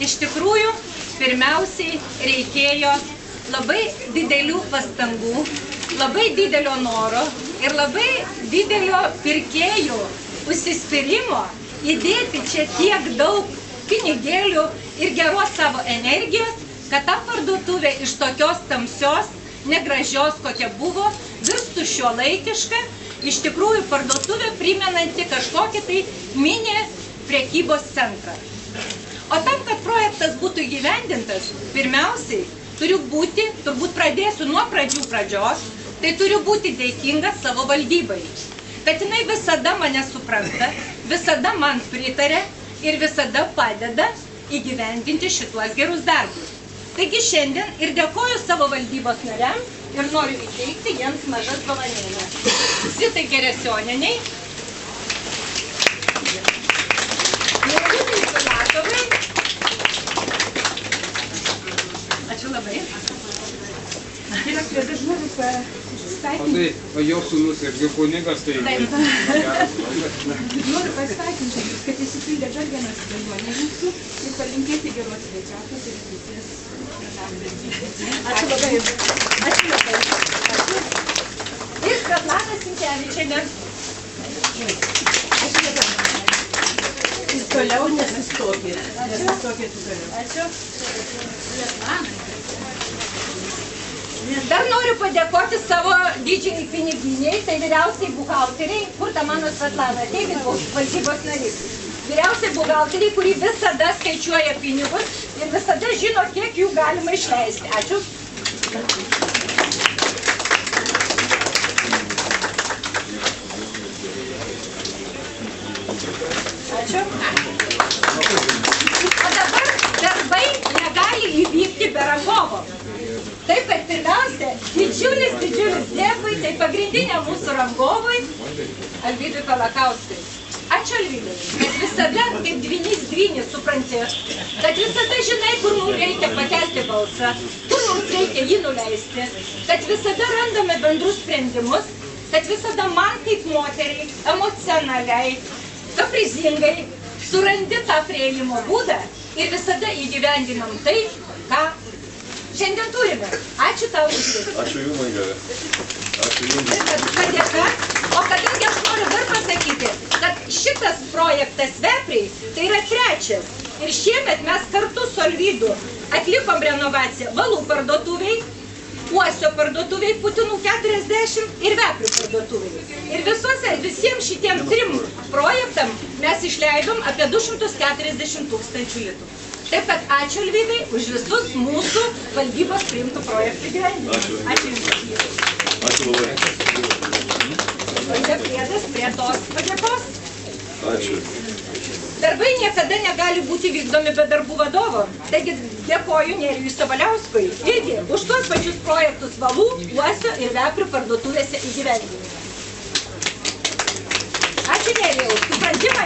Iš tikrųjų, pirmiausiai reikėjo labai didelių pastangų, labai didelio noro ir labai didelio pirkėjų užsispyrimo įdėti čia tiek daug pinigėlių ir geros savo energijos, kad ta parduotuvė iš tokios tamsios, negražios, kokia buvo, virstų šiuolaikiška, iš tikrųjų parduotuvė primenanti kažkokį tai mini prekybos centrą. O tam, kad projektas būtų įgyvendintas, pirmiausiai turiu būti, turbūt pradėsiu nuo pradžios, tai turiu būti dėkingas savo valdybai. Kad jinai visada mane supranta, visada man pritarė ir visada padeda įgyvendinti šituos gerus darbus. Taigi šiandien ir dėkoju savo valdybos nariam ir noriu įteikti jiems mažas dovanėlės. Zitai Geresionienei, Lauritai Filatovai. Ačiū labai. O jo sūnus irgi kunigas, tai... Noriu pasveikinti, kad įsipildė dar vienas svajonė jūsų ir palinkėti geros sveikatos ir visės. Ačiū labai. Ačiū labai. Ir Svetlana Sinkevičienė. Ačiū labai. Ir toliau nesustokit. Nesustokit toliau. Ačiū. Dar noriu padėkoti savo didžiai piniginiai, tai vyriausiai buhalteriai, kur ta mano Svetlana, teikit valdybos narys. Vyriausiai buhalteriai, kuri visada skaičiuoja pinigus ir visada žino, kiek jų galima išleisti. Ačiū. Ačiū. O dabar darbai negali įvykti be rangovo. Taip, kad pirmiausia, didžiulis dėkui, tai pagrindinė mūsų rangovui, Alvydui Kalakauskui. Ačiū Alvydui, kad visada kaip dvynys supranti, kad visada žinai, kur mums reikia pakelti balsą, kur mums reikia jį nuleisti, kad visada randame bendrus sprendimus, kad visada man kaip moteriai, emocionaliai, kaprizingai, surandi tą priėjimo būdą ir visada įgyvendinam tai, ką šiandien turime. Ačiū tau už tai. Ačiū jums, Aigarė. Ačiū jums. Padėka. O kadangi aš noriu dar pasakyti, kad šitas projektas Vepriai tai yra trečias. Ir šiemet mes kartu su Alvydu atlikom renovaciją Valų parduotuviai, Uosio parduotuviai, Putinų 40 ir Veprių parduotuviai. Ir visiems šitiem trim projektam mes išleidom apie 240 000 litų. Taip, kad ačiū Alvydai už visus mūsų valdybos priimtų projektų gyvenimą. Ačiū Jums. Ačiū labai. Čia priedas prie tos padėkos. Ačiū. Darbai niekada negali būti vykdomi be darbų vadovo. Taigi dėkoju Nerijui Sabaliauskui irgi už tuos pačius projektus Valų, Uosio ir Veprių parduotuvėse įgyvendinimą. Ačiū Nerijau, suprantimą